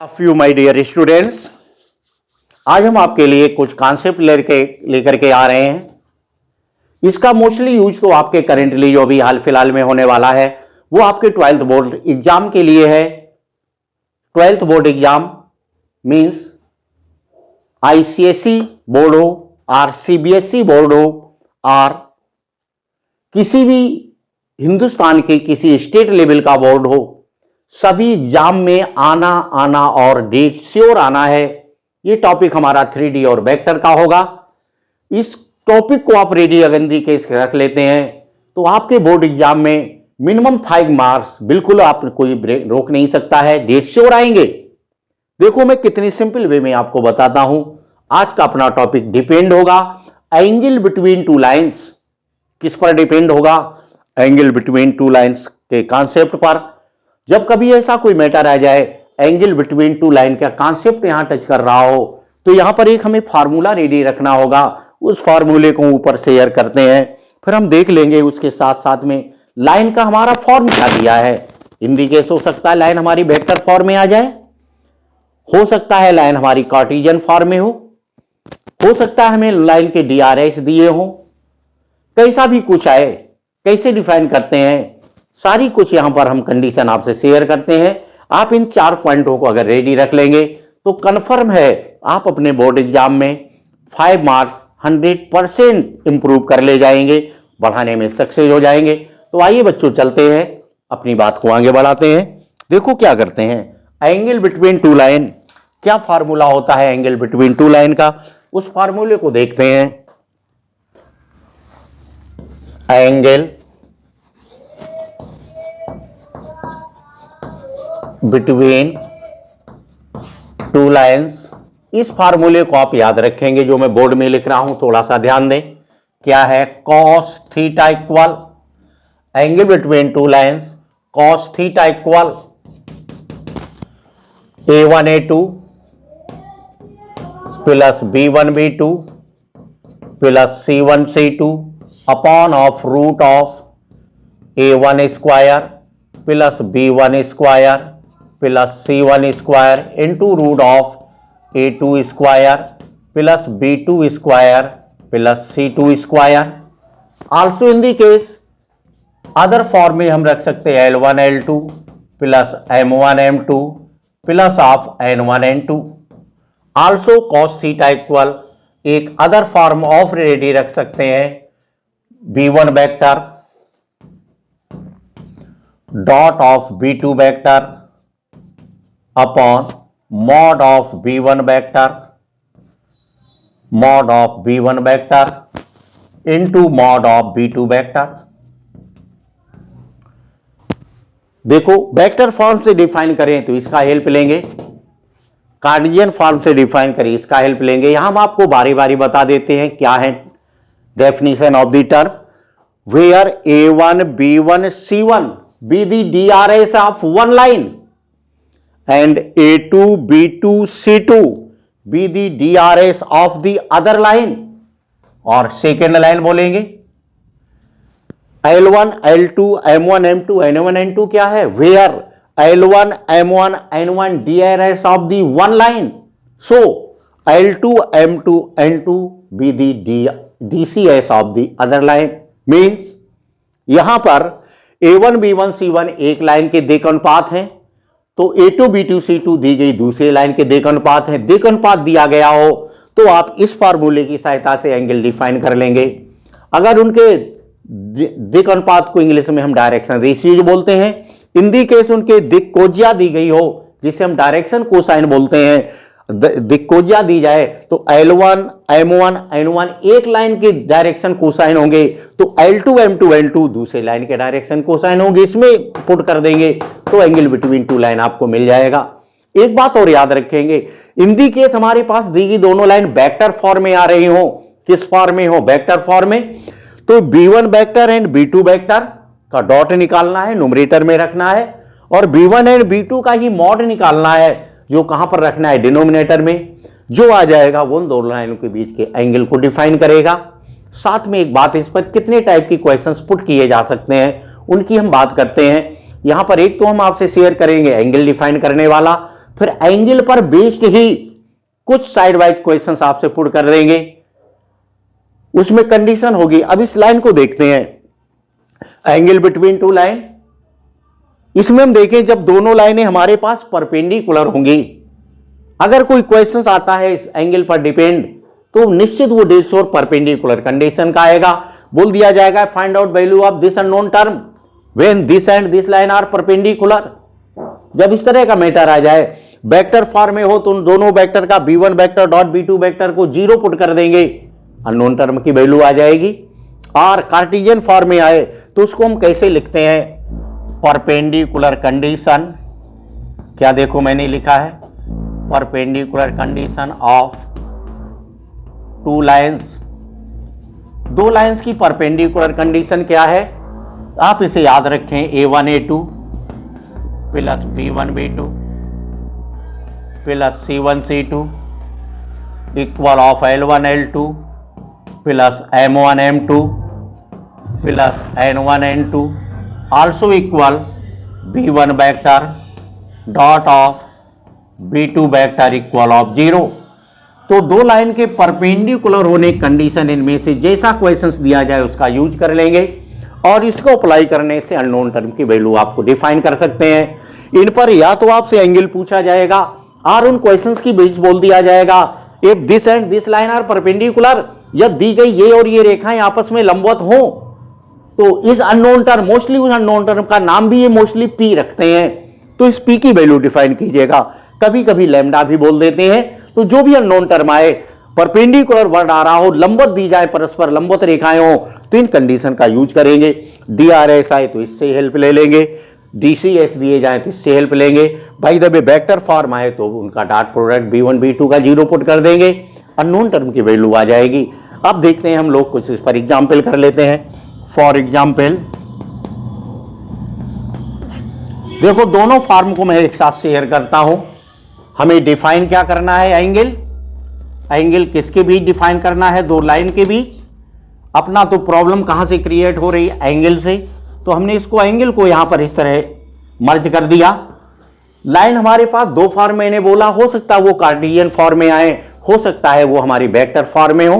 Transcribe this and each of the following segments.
Few my dear students, आज हम आपके लिए कुछ कॉन्सेप्ट लेकर के आ रहे हैं। इसका मोस्टली यूज तो आपके करेंटली जो भी हाल फिलहाल में होने वाला है वो आपके 12th बोर्ड एग्जाम के लिए है। 12th board exam means ICSE board हो और सीबीएसई बोर्ड हो और किसी भी हिंदुस्तान के किसी स्टेट लेवल का बोर्ड हो, सभी एग्जाम में आना और डेट श्योर आना है। ये टॉपिक हमारा 3D और वेक्टर का होगा। इस टॉपिक को आप रेडी अगेंदी के रख लेते हैं तो आपके बोर्ड एग्जाम में मिनिमम 5 मार्क्स बिल्कुल आप कोई रोक नहीं सकता है, डेट श्योर आएंगे। देखो मैं कितनी सिंपल वे में आपको बताता हूं। आज का अपना टॉपिक डिपेंड होगा एंगल बिटवीन टू लाइंस। किस पर डिपेंड होगा? एंगल बिटवीन टू लाइंस के कॉन्सेप्ट पर। जब कभी ऐसा कोई मैटर आ जाए एंगल बिटवीन टू लाइन का कॉन्सेप्ट यहां टच कर रहा हो तो यहां पर एक हमें फार्मूला रेडी रखना होगा। उस फार्मूले को ऊपर शेयर करते हैं, फिर हम देख लेंगे उसके साथ साथ में लाइन का हमारा फॉर्म क्या दिया है। हिंदी केस हो सकता है लाइन हमारी वेक्टर फॉर्म में आ जाए, हो सकता है लाइन हमारी कार्टेशियन फॉर्म में हो सकता है हमें लाइन के DRS दिए हो, कैसा भी कुछ आए, कैसे डिफाइन करते हैं, सारी कुछ यहां पर हम कंडीशन आपसे शेयर करते हैं। आप इन 4 पॉइंटों को अगर रेडी रख लेंगे तो कंफर्म है आप अपने बोर्ड एग्जाम में 5 मार्क्स 100% इंप्रूव कर ले जाएंगे, बढ़ाने में सक्सेस हो जाएंगे। तो आइए बच्चों चलते हैं, अपनी बात को आगे बढ़ाते हैं। देखो क्या करते हैं, एंगल बिटवीन टू लाइन, क्या फार्मूला होता है एंगल बिटवीन टू लाइन का, उस फार्मूले को देखते हैं। एंगल बिटवीन टू लाइंस, इस फार्मूले को आप याद रखेंगे जो मैं बोर्ड में लिख रहा हूं, थोड़ा सा ध्यान दें। क्या है? cos theta equal angle between two lines, cos theta equal A1 A2 plus B1 B2 plus C1 C2 upon of root of A1 square plus B1 square plus C1 square into root of A2 square plus B2 square plus C2 square. Also in the case other form में हम रख सकते हैं L1 L2 plus M1 M2 plus of N1 N2। Also cos theta equal एक other form of ready रख सकते हैं B1 vector dot of B2 vector upon mod of B1 vector, mod of B1 vector into mod of B2 vector. देखो vector form से define करें तो इसका help लेंगे, कार्टेशियन फॉर्म से डिफाइन करें इसका हेल्प लेंगे। यहां हम आपको बारी बारी बता देते हैं क्या है definition of the term. Where A1 B1 C1 be the DRS of one line and A2 B2 C2 be the DRS of the other line। और सेकेंड लाइन बोलेंगे L1 L2 M1 M2 N1 N2 क्या है? Where L1 M1 N1 DRS of the one line, so L2 M2 N2 be the DCS of the other line। Means यहां पर A1 B1 C1 एक line के देख अनुपात हैं तो A2 B2 C2 दी गई दूसरे लाइन के देख अनुपात है। देख अनुपात दिया गया हो तो आप इस फार्मूले की सहायता से एंगल डिफाइन कर लेंगे। अगर उनके दिक अनुपात को इंग्लिश में हम डायरेक्शन रेशियो बोलते हैं, इन दी केस उनके दिक कोज्या दी गई हो जिसे हम डायरेक्शन कोसाइन बोलते हैं, दिक कोज्या दी जाए तो L1 M1 N1 एक लाइन के डायरेक्शन कोसाइन होंगे तो L2 M2 N2 दूसरे लाइन के डायरेक्शन कोसाइन होंगे। इसमें पुट कर देंगे तो एंगल बिटवीन टू लाइन आपको मिल जाएगा। एक बात और याद रखेंगे, इन दी केस हमारे पास दी गई दोनों लाइन वेक्टर फॉर्म में आ रही हो। किस फॉर्म में हो? वेक्टर फॉर्म में। तो B1 vector and B2 vector का डॉट निकालना है, न्यूमरेटर में रखना है, और B1 एंड B2 का ही मॉड निकालना है जो कहां पर रखना है? डिनोमिनेटर में। जो आ जाएगा वो उन दोनों लाइनों के बीच के एंगल को डिफाइन करेगा। साथ में एक बात, इस पर कितने टाइप की क्वेश्चंस पुट किए जा सकते हैं उनकी हम बात करते हैं। यहां पर एक तो हम आपसे शेयर करेंगे एंगल डिफाइन करने वाला, फिर एंगल पर बेस्ड ही कुछ साइड वाइज क्वेश्चंस आपसे पुट कर देंगे, उसमें कंडीशन होगी। अब इस लाइन को देखते हैं, एंगल बिटवीन टू लाइन। इसमें हम देखें जब दोनों लाइनें हमारे पास परपेंडिकुलर होंगी, अगर कोई क्वेश्चंस आता है इस एंगल पर डिपेंड, तो निश्चित वो 150 और परपेंडिकुलर कंडीशन का आएगा। बोल दिया जाएगा find out value of this unknown term when this and this line are perpendicular. जब इस तरह का मैटर आ जाए, वेक्टर फॉर्म में हो तो उन दोनों वेक्टर का b1 vector dot b2 vector को 0 पुट कर देंगे, अननोन टर्म की वैल्यू आ जाएगी। और कार्टेशियन फॉर्म में आए तो उसको हम कैसे लिखते हैं, परपेंडिकुलर कंडीशन। क्या देखो मैंने लिखा है, perpendicular condition of two lines. दो लाइंस की परपेंडिकुलर कंडीशन क्या है, आप इसे याद रखें, a1 a2 plus b1 b2 plus c1 c2 equal of l1 l2 plus m1 m2 plus n1 n2 also equal b1 vector dot of b2 vector equal of 0। तो दो line के perpendicular होने कंडीशन इनमें से जैसा questions दिया जाए उसका यूज कर लेंगे, और इसको अप्लाई करने से अननोन टर्म की वैल्यू आपको डिफाइन कर सकते हैं। इन पर या तो आपसे एंगल पूछा जाएगा और उन क्वेश्चंस की बीच बोल दिया जाएगा if this and this line are perpendicular, या दी गई ये और ये रेखाएं आपस में लंबवत हो, तो इस अननोन टर्म, मोस्टली उस अननोन टर्म का नाम भी ये मोस्टली पी रखते हैं, तो इस पी की वैल्यू डिफाइन कीजिएगा। कभी कभी लैम्डा भी बोल देते हैं। तो जो भी अननोन टर्म आए, परपेंडिकुलर वर्ड आ रहा हो, लंबवत दी जाए, परस्पर लंबवत रेखाएं हो, तो इन कंडीशन का यूज करेंगे। DRS आए तो इससे हेल्प ले लेंगे, DCS दिए जाए तो इससे हेल्प लेंगे। By the way vector form आए तो उनका डॉट प्रोडक्ट b1 b2 का 0 पुट कर देंगे, अननोन टर्म की वैल्यू आ जाएगी। अब देखते हैं हम लोग कुछ इस पर एग्जाम्पल कर लेते हैं। फॉर एग्जाम्पल देखो, दोनों फॉर्म को मैं एक साथ शेयर करता हूं। हमें डिफाइन क्या करना है, एंगल। एंगल किसके बीच डिफाइन करना है, दो लाइन के बीच। अपना तो प्रॉब्लम कहां से क्रिएट हो रही है, एंगल से, तो हमने इसको एंगल को यहां पर इस तरह मर्ज कर दिया। लाइन हमारे पास दो फॉर्म मैंने बोला, हो सकता है वो कार्टेशियन फॉर्म में आए, हो सकता है वो हमारी वेक्टर फॉर्म में हो,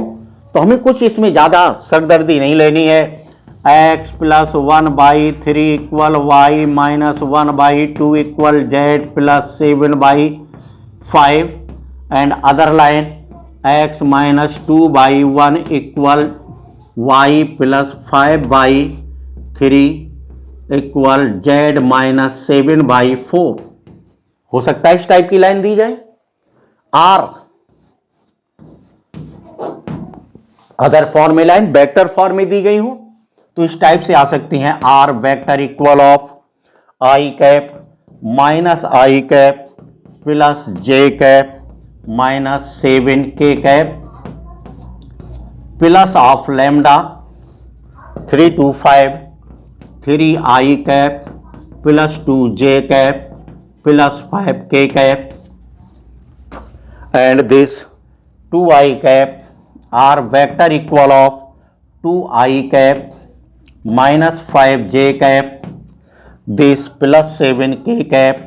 तो हमें कुछ इसमें ज्यादा सरदर्दी नहीं लेनी है। x plus 1/3 equal y minus 1/2 equal z plus 7/5 and other line x minus 2/1 equal y plus 5/3 equal z minus 7/4। हो सकता है इस टाइप की लाइन दी जाए। r अदर फॉर्म में लाइन वेक्टर फॉर्म में दी गई हो तो इस टाइप से आ सकती हैं। r vector equal of i cap minus i cap plus j cap minus 7k cap plus of lambda 3 to 5 3i cap plus 2j cap plus 5k cap and this 2i cap r vector equal of 2i cap minus 5j cap this plus 7k cap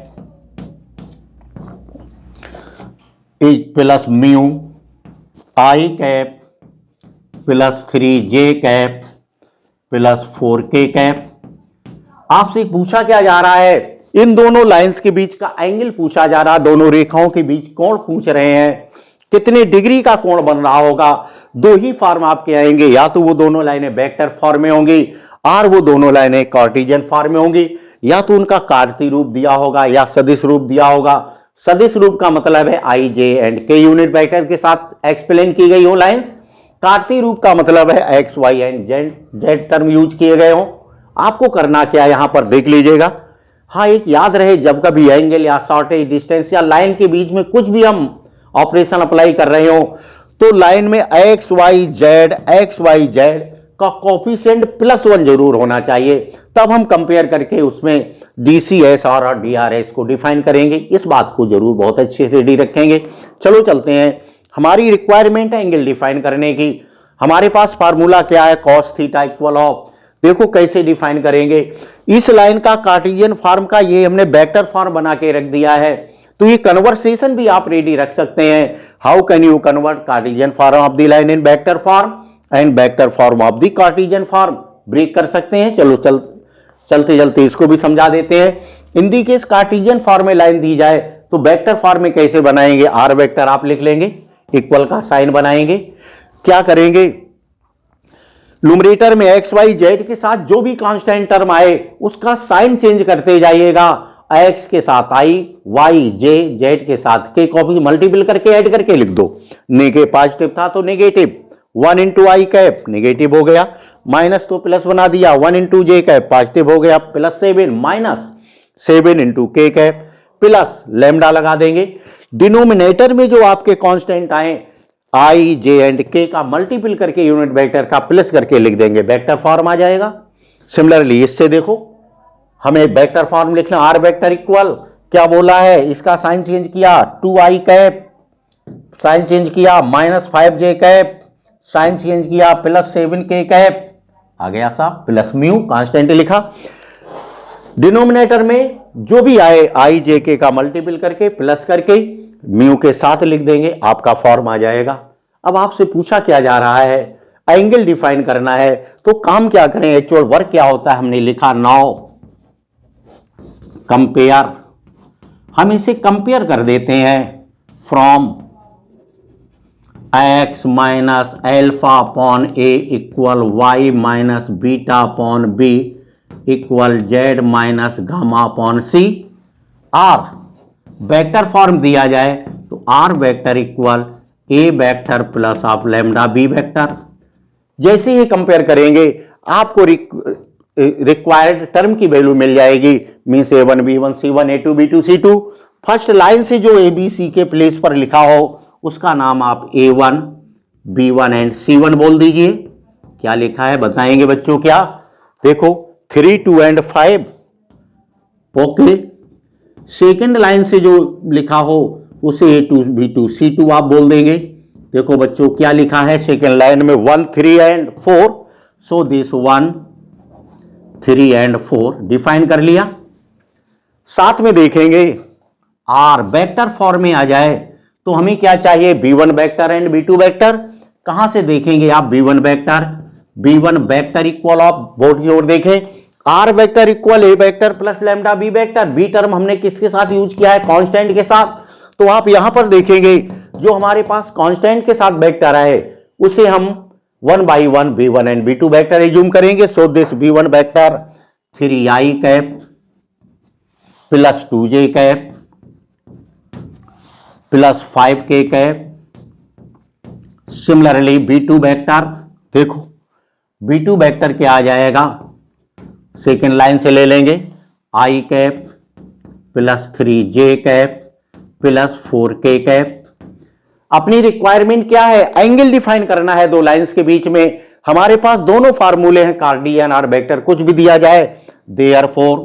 is plus mu i cap plus 3j cap plus 4k cap. आपसे पूछा क्या जा रहा है, इन दोनों lines के बीच का angle पूछा जा रहा है, दोनों रेखाओं के बीच कोण पूछ रहे हैं, कितने डिग्री का कोण बन रहा होगा। दो ही फॉर्म आपके आएंगे, या तो वो दोनों लाइनें वेक्टर फॉर्म में होंगी और वो दोनों लाइनें कार्टेशियन फॉर्म में होंगी, या तो उनका कार्तीय रूप दिया होगा या सदिश रूप दिया होगा। सदिश रूप का मतलब है i, j and k unit vector के साथ एक्सप्लेन की गई हो लाइन। कार्तीय रूप का मतलब है x, y and z term use किए गए हो। आपको करना क्या, यहां पर देख लीजिएगा। हाँ, एक याद रहे, जब कभी एंगल या शॉर्टेज डिस्टेंस या लाइन के बीच में कुछ भी हम ऑपरेशन अप्लाई कर रहे हो तो लाइन में x y z का कोफिशिएंट +1 जरूर होना चाहिए, तब हम कंपेयर करके उसमें DCS और DRS को डिफाइन करेंगे। इस बात को जरूर बहुत अच्छे से डी रखेंगे। चलो चलते हैं, हमारी रिक्वायरमेंट है एंगल डिफाइन करने की। हमारे पास फार्मूला क्या है, cos थीटा इक्वल ऑफ, देखो कैसे डिफाइन करेंगे। इस लाइन का कार्टेशियन फॉर्म का ये हमने वेक्टर फॉर्म बना के रख दिया है, तो ये कन्वर्सेशन भी आप रेडी रख सकते हैं। How can you convert cartesian form of the line in vector form and vector form of the cartesian form, break कर सकते हैं। चलो चलते चलते इसको भी समझा देते हैं। इन दी केस कार्टेशियन फॉर्म में लाइन दी जाए तो वेक्टर फॉर्म में कैसे बनाएंगे, आर वेक्टर आप लिख लेंगे, इक्वल का साइन बनाएंगे। क्या करेंगे, न्यूमरेटर में एक्स वाई जेड के साथ जो भी कांस्टेंट टर्म आए उसका साइन चेंज करते जाइएगा। एक्स के साथ आई, वाई जे, जेड के साथ के कॉपी मल्टीपल करके ऐड करके लिख दो। नेगेटिव पॉजिटिव था तो नेगेटिव, 1 इंटू आई कैप नेगेटिव हो गया, माइनस तो प्लस बना दिया, 1 इंटू जे कैप पॉजिटिव हो गया, प्लस 7 माइनस 7 इंटू के कैप प्लस लैम्डा लगा देंगे। डिनोमिनेटर में जो आपके कांस्टेंट आए आई जे एंड के का मल्टीपल करके यूनिट वेक्टर का प्लस करके लिख देंगे, वेक्टर फॉर्म आ जाएगा। सिमिलरली इससे देखो हमें वेक्टर फॉर्म लिखना, आर वेक्टर इक्वल क्या बोला है, इसका साइन चेंज किया 2i कैप, साइन चेंज किया minus 5j cap, sign change किया प्लस 7k कैप, आ गया साहब प्लस म्यू कांस्टेंट लिखा। डिनोमिनेटर में जो भी आए आई जे के का मल्टीपल करके प्लस करके म्यू के साथ लिख देंगे, आपका फॉर्म आ जाएगा। अब आपसे पूछा क्या जा रहा है, एंगल डिफाइन करना है, तो काम क्या करें, एक्चुअल वर्क क्या होता है, हमने लिखा नाउ कंपेयर, हम इसे कंपेयर कर देते हैं from x minus alpha upon a equal y minus beta upon b equal z minus gamma upon c. R vector form दिया जाए तो r vector equal a vector plus of lambda b vector. जैसे ही compare करेंगे आपको required term की value मिल जाएगी, means A1 B1 C1 A2 B2 C2। First line से जो ABC के प्लेस पर लिखा हो उसका नाम आप A1 B1 एंड C1 बोल दीजिए। क्या लिखा है बताएंगे बच्चों, क्या देखो 3 2 एंड 5, ओके। सेकेंड लाइन से जो लिखा हो उसे A2 B2 C2 आप बोल देंगे। देखो बच्चों क्या लिखा है सेकेंड लाइन में 1 3 and 4, so this 1 3 and 4 define कर लिया। साथ में देखेंगे आर वेक्टर फॉर्म में आ जाए तो हमें क्या चाहिए, B1 vector and B2 vector. कहां से देखेंगे आप B1 vector equal of, board की ओर देखें, r vector equal a vector plus lambda b vector. B term हमने किसके साथ यूज किया है, कांस्टेंट के साथ। तो आप यहां पर देखेंगे जो हमारे पास कांस्टेंट के साथ वेक्टर है उसे हम 1 by 1 B1 and B2 vector assume करेंगे। So this B1 vector 3i cap plus 2j cap plus 5k cap. Similarly B2 vector, देखो B2 वेक्टर क्या आ जाएगा, सेकेंड लाइन से ले लेंगे i cap plus 3j cap plus 4k cap. अपनी requirement क्या है, एंगल डिफाइन करना है दो लाइंस के बीच में। हमारे पास दोनों फार्मूले हैं कार्डियन और वेक्टर, कुछ भी दिया जाए, देयरफॉर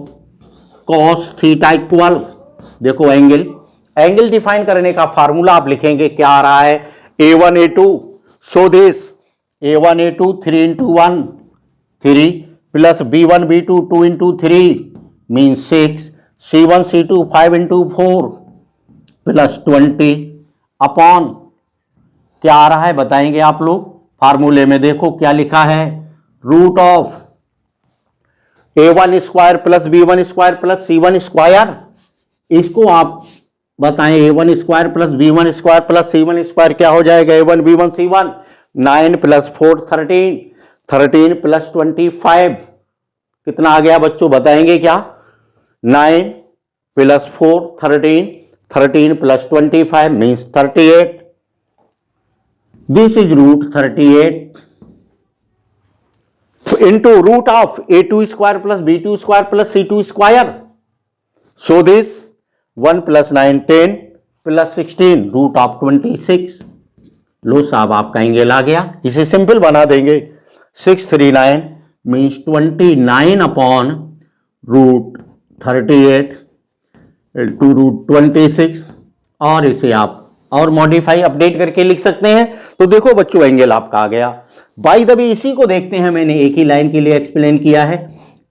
cos थीटा इक्वल, देखो एंगल डिफाइन करने का फार्मूला आप लिखेंगे, क्या आ रहा है, A1 A2, so this A1 A2 3 into 1 3 plus B1 B2 2 into 3 mean 6, C1 C2 5 into 4 plus 20 upon क्या आ रहा है बताएंगे आप लोग। फार्मूले में देखो क्या लिखा है, root of A1 square plus B1 square plus C1 square. इसको आप बताएं, A1 square plus B1 square plus C1 square क्या हो जाएगा, A1 B1 C1। 9 plus 4 13, 13 plus 25 कितना आ गया बच्चों बताएंगे क्या, 9 plus 4 13, 13 plus 25 means 38। This is root 38 into root of A2 square plus B2 square plus C2 square. So this 1 plus 9 10 plus 16 root of 26। लो साहब आपका एंगल आ गया, इसे सिंपल बना देंगे, 639 means 29 upon root 38 to root 26, और इसे आप और मॉडिफाई अपडेट करके लिख सकते हैं। तो देखो बच्चों एंगल आपका आ गया। बाय द वे इसी को देखते हैं, मैंने एक ही लाइन के लिए एक्सप्लेन किया है।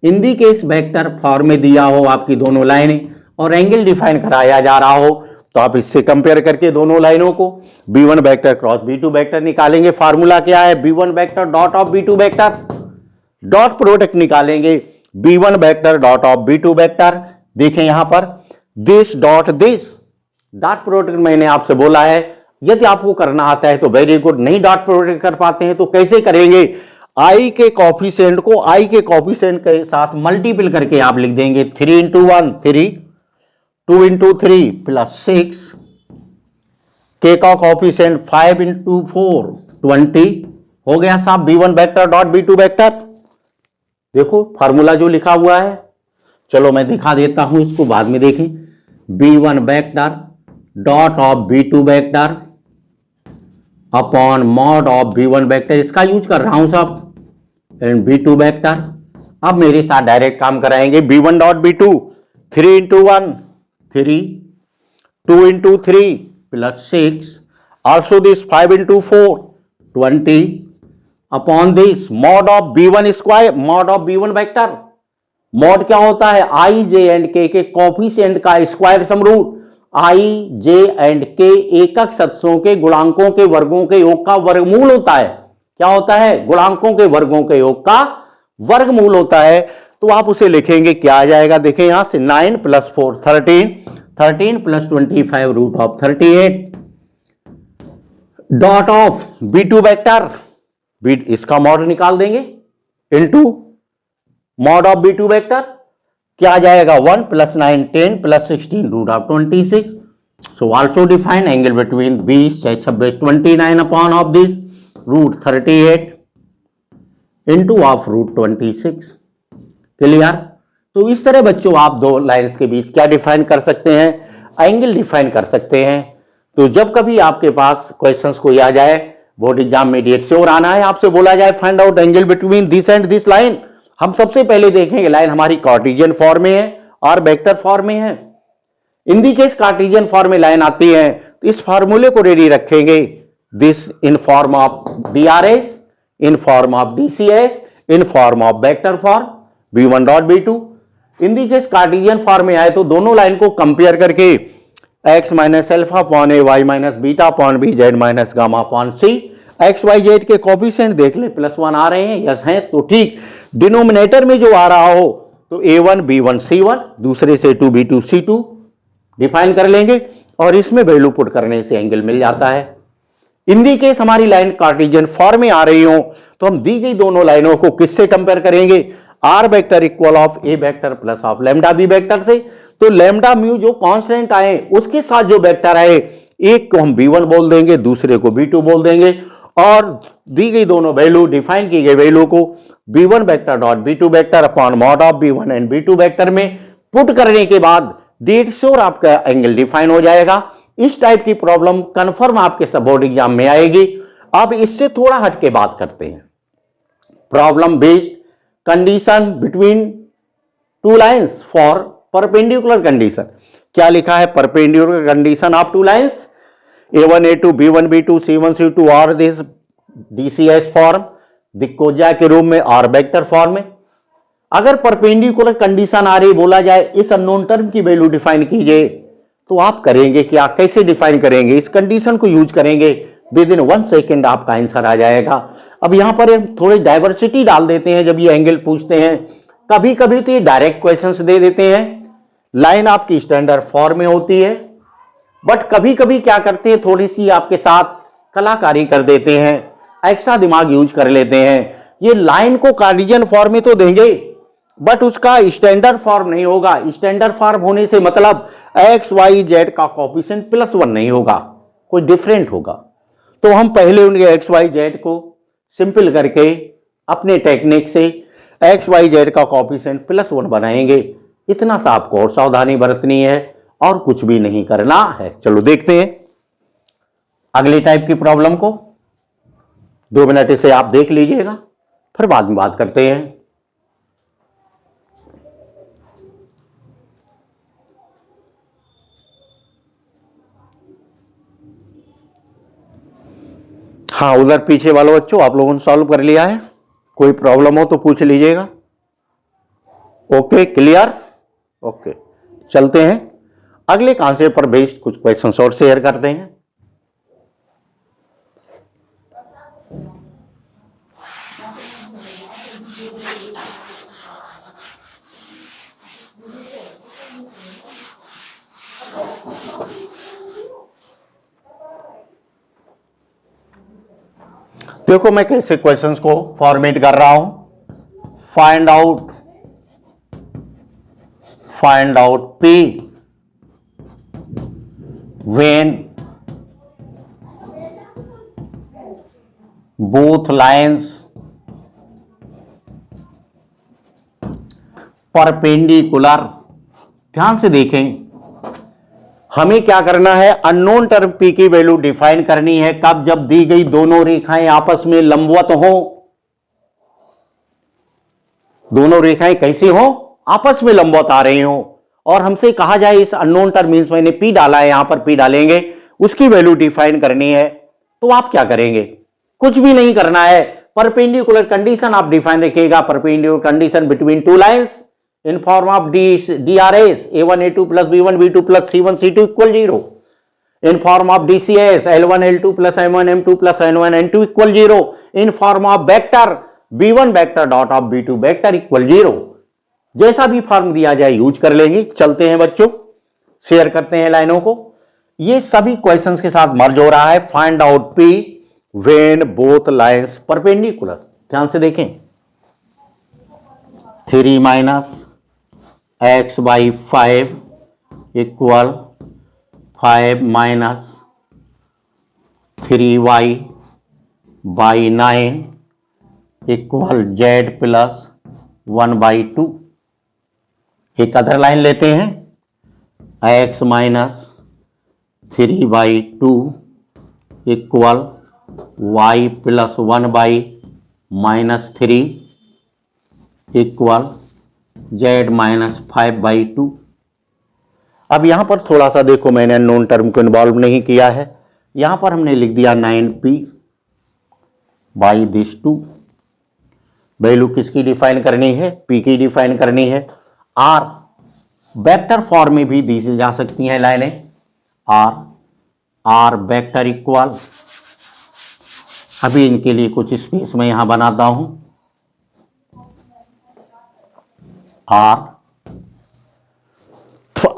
In the case vector form में दिया हो आपकी दोनों लाइनें और एंगल डिफाइन कराया जा रहा हो तो आप इससे कंपेयर करके दोनों लाइनों को B1 vector cross B2 vector निकालेंगे। फार्मूला क्या है? B1 vector dot of B2 vector, dot product निकालेंगे B1 vector dot of B2 vector. देखें यहां पर this dot this, dot product मैंने आपसे बोला है, यदि आपको करना आता है तो वेरी गुड, नहीं डॉट प्रोडक्ट कर पाते हैं तो कैसे करेंगे? आई के कॉफिशिएंट को आई के कॉफिशिएंट के साथ मल्टीपल करके आप लिख देंगे 3 इंटू 1 3, 2 इंटू 3 प्लस 6, के का कॉफिशिएंट 5 इंटू 4 20, हो गया साहब B1 vector dot B2 vector. देखो फार्मूला जो लिखा हुआ है, चलो मैं दिखा देता हूं इसको, बाद में देखें। B1 vector dot of B2 vector upon mod of B1 vector, इसका यूज कर रहा हूं साहब, एंड B2 वेक्टर। अब मेरे साथ डायरेक्ट काम कराएंगे। B1 dot B2 3 into 1 3, 2 into 3 plus 6, also this 5 into 4 20 upon this mod of B1 square, mod of B1 vector. Mod क्या होता है? I j and k coefficient का square sum root, i j and k एकक सदस्यों के गुणांकों के वर्गों के योग का वर्गमूल होता है। क्या होता है? गुणांकों के वर्गों के योग का वर्गमूल होता है। तो आप उसे लिखेंगे, क्या आ जाएगा? देखें यहां से 9 plus 4 13, 13 plus 25 root of 38 dot of B2 vector, इसका मॉड निकाल देंगे into mod of B2 vector, क्या आ जाएगा? 1 plus 9 10 plus 16 root of 26। So also define angle between 20 26 29 upon of this root 38 into of root 26। Clear? तो इस तरह बच्चों आप दो लाइंस के बीच क्या डिफाइन कर सकते हैं? एंगल डिफाइन कर सकते हैं। तो जब कभी आपके पास क्वेश्चंस कोई आ जाए, बोर्ड एग्जाम में डेट श्योर आना है, आपसे बोला जाए find out angle between this and this line, हम सबसे पहले देखेंगे लाइन हमारी कार्टेशियन फॉर्म में है और वेक्टर फॉर्म में है। In the case Cartesian form में लाइन आती है तो इस फार्मूले को रेडी रखेंगे, this in form of DRS, in form of DCS, in form of vector form B1 dot B2। In the case Cartesian form में आए तो दोनों लाइन को कंपेयर करके x minus alpha upon a, y minus beta upon b, z minus gamma upon c, x y z के coefficient देख ले, +1 आ रहे हैं, यस हैं तो ठीक। डिनोमिनेटर में जो आ रहा हो तो A1 B1 C1, दूसरे से 2 B2 C2 डिफाइन कर लेंगे और इसमें वैल्यू पुट करने से एंगल मिल जाता है। इन दी केस हमारी लाइन कार्टेशियन फॉर्म में आ रही हो तो हम दी गई दोनों लाइनों को किससे कंपेयर करेंगे? R vector equal of a vector plus of lambda b vector से। तो लैम्डा म्यू जो कांस्टेंट आए उसके साथ जो वेक्टर आए, एक को हम B1 बोल देंगे, दूसरे को B2 बोल देंगे और दी गई दोनों वैल्यू, डिफाइन की गई वैल्यू को B1 vector dot B2 vector upon mod of B1 and B2 vector में पुट करने के बाद डेट श्योर आपका एंगल डिफाइन हो जाएगा। इस टाइप की प्रॉब्लम कंफर्म आपके बोर्ड एग्जाम में आएगी। अब इससे थोड़ा हट के बात करते हैं, problem based condition between two lines for perpendicular condition. क्या लिखा है? Perpendicular condition of two lines A1 A2 B1 B2 C1 C2 और दिस DCS फॉर्म, दिक्कोजा के रूप में और वेक्टर फॉर्म में। अगर परपेंडिकुलर कंडीशन आ रही, बोला जाए इस अननोन टर्म की वैल्यू डिफाइन कीजिए, तो आप करेंगे क्या? कैसे डिफाइन करेंगे? इस कंडीशन को यूज करेंगे, विद इन 1 सेकेंड आपका आंसर आ जाएगा। अब यहां पर हम थोड़ी डाइवर्सिटी डाल देते हैं जब ये एंगल पूछते हैं। कभी कभी तो ये डायरेक्ट क्वेश्चंस दे देते हैं, लाइन आपकी स्टैंडर्ड फॉर्म में होती है, बट कभी कभी क्या करते हैं, थोड़ी सी आपके साथ कलाकारी कर देते हैं, एक्स्ट्रा दिमाग यूज कर लेते हैं। ये लाइन को कार्टेशियन फॉर्म में तो देंगे बट उसका स्टैंडर्ड फॉर्म नहीं होगा। स्टैंडर्ड फॉर्म होने से मतलब एक्स वाई जेड का कोएफिशिएंट +1 नहीं होगा, कोई डिफरेंट होगा। तो हम पहले उनके एक्स वाई जेड को सिंपल करके अपने टेक्निक से एक्स वाई जेड का कोएफिशिएंट +1 बनाएंगे। इतना सा आपको और सावधानी बरतनी है और कुछ भी नहीं करना है। चलो देखते हैं अगले टाइप की प्रॉब्लम को। 2 मिनट इसे आप देख लीजिएगा, फिर बाद में बात करते हैं। हाँ, उधर पीछे वालों बच्चों आप लोगों ने सॉल्व कर लिया है, कोई प्रॉब्लम हो तो पूछ लीजिएगा। Okay, clear? ओके, चलते हैं अगले कॉन्सेप्ट पर बेस्ड कुछ क्वेश्चन और शेयर करते हैं। देखो मैं कैसे क्वेश्चंस को फॉर्मेट कर रहा हूं। Find out P when both lines perpendicular. ध्यान से देखें, हमें क्या करना है, अननोन टर्म P की वैल्यू डिफाइन करनी है। कब? जब दी गई दोनों रेखाएं आपस में लंबवत हो। दोनों रेखाएं कैसी हो? आपस में लंबवत आ रही हो। और हमसे कहा जाए इस अननोन टर्म मींस मैंने P डाला है, यहां पर P डालेंगे, उसकी वैल्यू डिफाइन करनी है। तो आप क्या करेंगे? कुछ भी नहीं करना है, परपेंडिकुलर कंडीशन आप डिफाइन रखिएगा। Perpendicular condition between two lines in form of DRS A1 A2 plus B1 B2 plus C1 C2 equal 0, in form of DCS L1 L2 plus M1 M2 plus N1 N2 equal 0, in form of vector B1 vector dot of B2 vector equal 0। जैसा भी form दिया जाए use कर लेंगे। चलते हैं बच्चों, share करते हैं लाइनों को। ये सभी क्वेश्चंस के साथ मर्ज हो रहा है। Find out P when both lines perpendicular। ध्यान से देखें, 3 minus x by 5 equal 5 minus 3y by 9 equal z plus 1 by 2। एक अदर लाइन लेते हैं, x minus 3 by 2 equal y plus 1 by minus 3 equal z minus 5 by 2। अब यहां पर थोड़ा सा देखो, मैंने नॉन टर्म को इन्वॉल्व नहीं किया है। यहां पर हमने लिख दिया 9p बाई दिस 2। वैल्यू किसकी डिफाइन करनी है? P की डिफाइन करनी है। R वेक्टर फॉर्म में भी दी जा सकती हैं लाइनें। R वेक्टर इक्वल, अभी इनके लिए कुछ स्पेस में यहां बनाता हूं।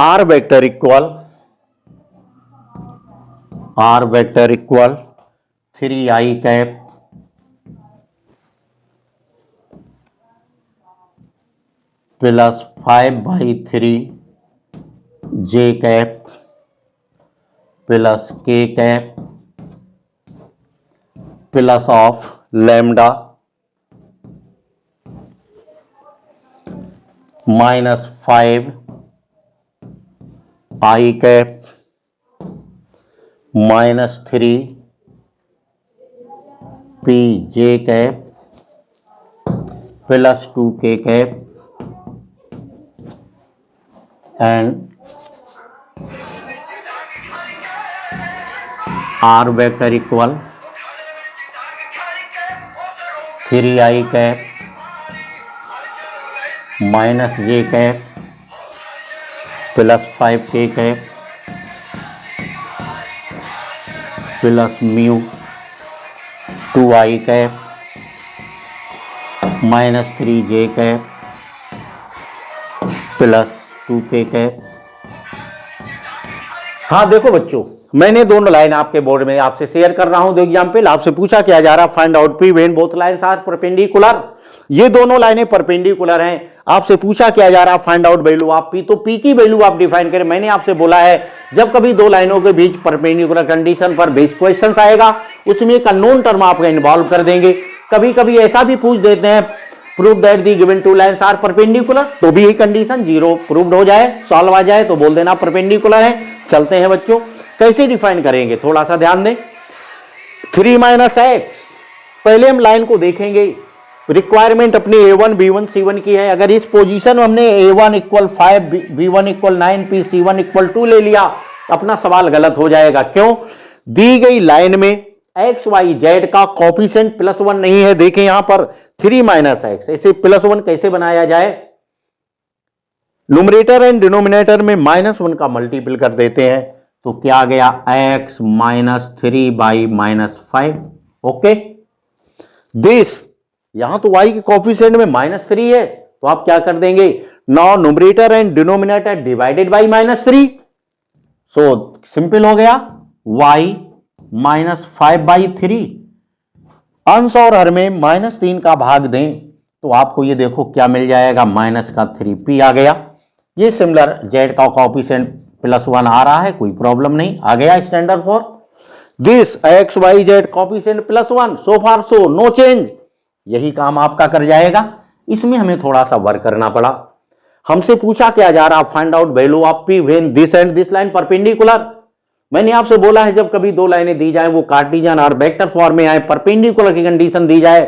R vector equal 3i cap plus 5/3 j cap plus k cap plus of lambda minus 5 i cap minus 3 p j cap plus 2 k cap and r vector equal 3i cap minus j cap plus 5k cap plus mu 2i cap minus 3j cap plus 2k cap. हाँ देखो बच्चों, मैंने दोनों line आपके board में आपसे share कर रहा हूं। दो एग्जाम्पल आपसे पूछा क्या जा रहा, find out P when both lines are perpendicular. ये दोनों लाइनें परपेंडिकुलर हैं। आपसे पूछा क्या जा रहा, find out value of P। तो P की वैल्यू आप डिफाइन करें। मैंने आपसे बोला है जब कभी दो लाइनों के बीच परपेंडिकुलर कंडीशन पर बेस्ड क्वेश्चन आएगा, उसमें एक अननोन टर्म आपका इन्वॉल्व कर देंगे। कभी कभी ऐसा भी पूछ देते हैं, prove that the given two lines are perpendicular, तो भी यही कंडीशन 0 प्रूव्ड हो जाए, सॉल्व आ जाए तो बोल देना परपेंडिकुलर है। चलते हैं बच्चों, कैसे डिफाइन करेंगे थोड़ा सा ध्यान दें। 3 माइनस एक्स, पहले हम लाइन को देखेंगे। रिक्वायरमेंट अपनी A1 B1 C1 की है। अगर इस पोजीशन में हमने A1 equal 5 B1 equal 9 P C1 equal 2 ले लिया, अपना सवाल गलत हो जाएगा। क्यों? दी गई लाइन में एक्स वाई जेड का कोफिशिएंट +1 नहीं है। देखें यहां पर 3 माइनस एक्स, इसे +1 कैसे बनाया जाए? न्यूमरेटर एंड डिनोमिनेटर में -1 का मल्टीपल कर देते हैं तो क्या आ गया, x -3/-5। ओके, दिस यहां तो y के कोफिशिएंट में -3 है तो आप क्या कर देंगे, now numerator and denominator divided by -3, so simple हो गया y -5/3। अंश और हर में -3 का भाग दें तो आपको ये देखो क्या मिल जाएगा, -3p आ गया। ये सिमिलर z का कोफिशिएंट +1 आ रहा है, कोई प्रॉब्लम नहीं, आ गया standard for this x y z coefficient +1, so far so no change, यही काम आपका कर जाएगा। इसमें हमें थोड़ा सा वर्क करना पड़ा। हमसे पूछा क्या जा रहा, find out value of p when this and this line perpendicular. मैंने आपसे बोला है जब कभी दो लाइनें दी जाए वो कार्टेशियन और वेक्टर फॉर्म में आए, परपेंडिकुलर की कंडीशन दी जाए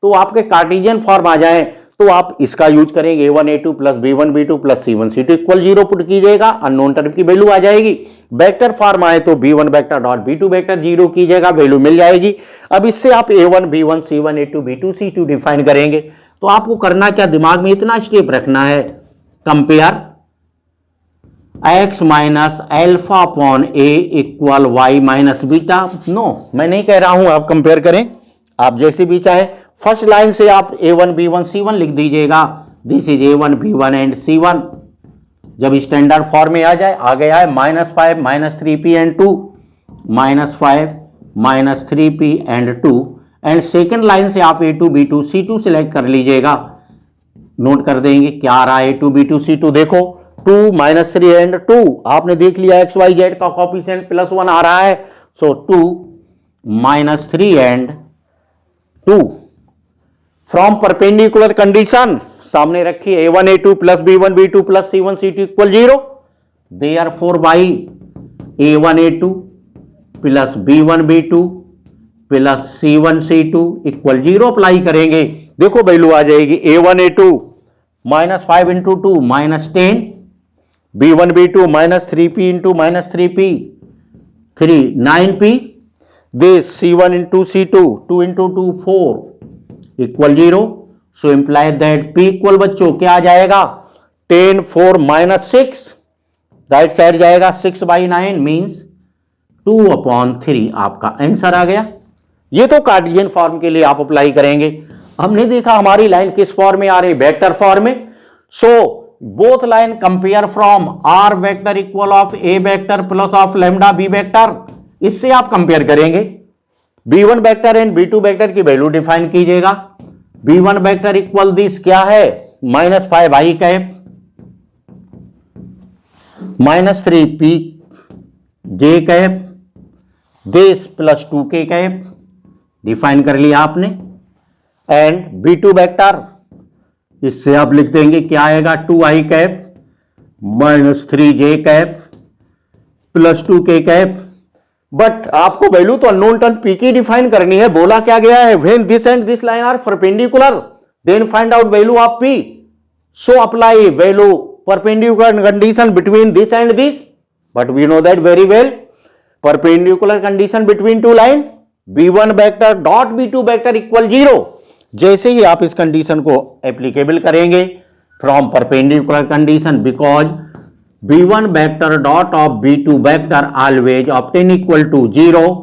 तो आपके कार्टेशियन फॉर्म आ जाए तो आप इसका यूज करेंगे, a1 a2 plus b1 b2 plus c1 c2 equal 0 put कीजिएगा, अननोन टर्म की वैल्यू आ जाएगी। वेक्टर फॉर्म आए तो b1 vector dot b2 vector 0 कीजिएगा, वैल्यू मिल जाएगी। अब इससे आप a1 b1 c1 a2 b2 c2 define करेंगे तो आपको करना क्या, दिमाग में इतना स्टेप रखना है, compare x minus alpha upon a equal y minus beta. No, मैं नहीं कह रहा हूं आप कंपेयर करें, आप जैसे भी चाहे। फर्स्ट लाइन से आप a1 b1 c1 लिख दीजिएगा, this is a1 b1 and c1। जब स्टैंडर्ड फॉर्म में आ जाए, आ गया है -5 -3p and 2, -5 -3p and 2, and second line से आप a2 b2 c2 सिलेक्ट कर लीजिएगा। नोट कर देंगे क्या आ रहा है, a2 b2 c2 देखो 2 -3 एंड 2, आपने देख लिया x y z का कोफिशिएंट +1 आ रहा है, सो 2 -3 एंड 2 फ्रॉम परपेंडिकुलर कंडीशन सामने रखिए, a1 a2 plus b1 b2 plus c1 c2 equal 0, therefore by a1 a2 plus b1 b2 plus c1 c2 equal 0 apply करेंगे, देखो वैल्यू आ जाएगी a1 a2 -5 into 2 -10, b1 b2 -3p into -3p 3 9p, this c1 into c2 2 into 2 4 equal 0, so imply that p equal बच्चों क्या आ जाएगा, 10 4 -6, right side जाएगा 6/9 means 2/3, आपका answer आ गया। ये तो कार्टेशियन फॉर्म के लिए आप अप्लाई करेंगे। हमने देखा हमारी लाइन किस फॉर्म में आ रही, वेक्टर फॉर्म में, so both line compare from r vector equal of a vector plus of lambda b vector, इससे आप कंपेयर करेंगे। b1 vector and b2 vector की वैल्यू डिफाइन कीजिएगा, b1 वेक्टर इक्वल दिस क्या है, -5i cap -3p j cap this plus 2k cap define कर लिया आपने, एंड b2 वेक्टर इससे आप लिख देंगे क्या आएगा, 2i cap -3j cap plus 2k cap. But आपको वैल्यू तो अननोन टर्म p की डिफाइन करनी है, बोला क्या गया है, when this and this line are perpendicular then find out value of p, so apply value perpendicular condition between this and this, but we know that very well, perpendicular condition between two line b1 vector dot b2 vector equal 0। जैसे ही आप इस condition को applicable करेंगे from perpendicular condition, because b1 vector dot of b2 vector always obtain equal to 0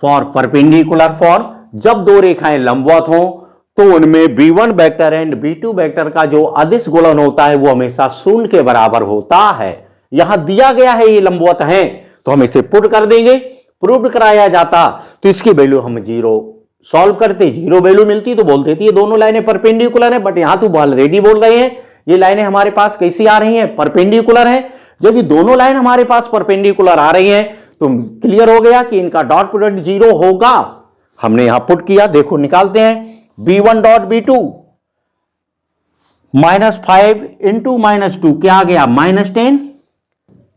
for perpendicular for, जब दो रेखाएं लंबवत हो तो उनमें b1 vector and b2 vector का जो अदिश गुणन होता है वो हमेशा 0 के बराबर होता है। यहां दिया गया है ये लंबवत है तो हम इसे पुट कर देंगे, प्रूव कराया जाता तो इसकी वैल्यू हम 0 सॉल्व करते, 0 वैल्यू मिलती तो बोल देती है दोनों लाइनें परपेंडिकुलर है, बट यहां तो ऑलरेडी बोल रहे हैं ये लाइनें हमारे पास कैसी आ रही हैं, परपेंडिकुलर है। जब ये दोनों लाइन हमारे पास परपेंडिकुलर आ रही हैं तो क्लियर हो गया कि इनका डॉट प्रोडक्ट 0 होगा। हमने यहां पुट किया, देखो निकालते हैं, b1 डॉट b2 -5 इंटू -2 क्या आ गया, -10,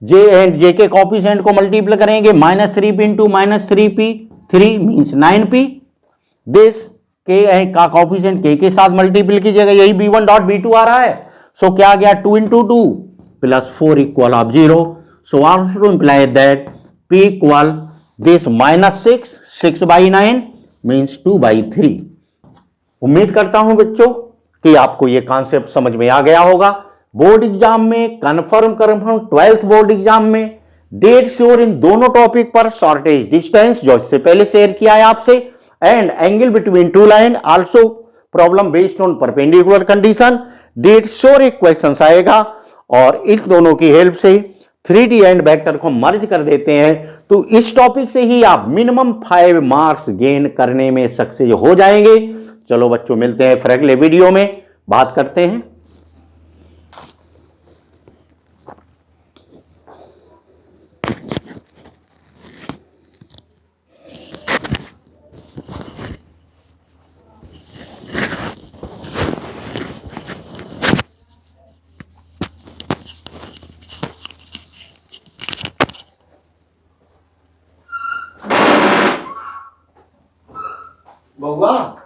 जे एंड जे के कोफिशिएंट को मल्टीप्लाई करेंगे, -3p into -3p 3 means 9p, this के का कोफिशिएंट के साथ मल्टीप्लाई कीजिएगा, यही b1 डॉट b2 आ रहा है, सो क्या आ गया 2 into 2 plus 4 equal of 0, so also imply that p equal this -6/9 means 2/3। उम्मीद करता हूं बच्चों कि आपको यह कॉन्सेप्ट समझ में आ गया होगा। बोर्ड एग्जाम में, confirm confirm 12th board exam में, डेट श्योर इन दोनों टॉपिक पर, शॉर्टेज डिस्टेंस जो इससे पहले शेयर किया है आपसे, and angle between two line, also problem based on perpendicular condition, that sure एक क्वेश्चन आएगा। और इस दोनों की हेल्प से 3D एंड वेक्टर को मर्ज कर देते हैं, तो इस टॉपिक से ही आप मिनिमम 5 मार्क्स गेन करने में सक्सेस हो जाएंगे। चलो बच्चों, मिलते हैं फिर अगले वीडियो में, बात करते हैं। बउआ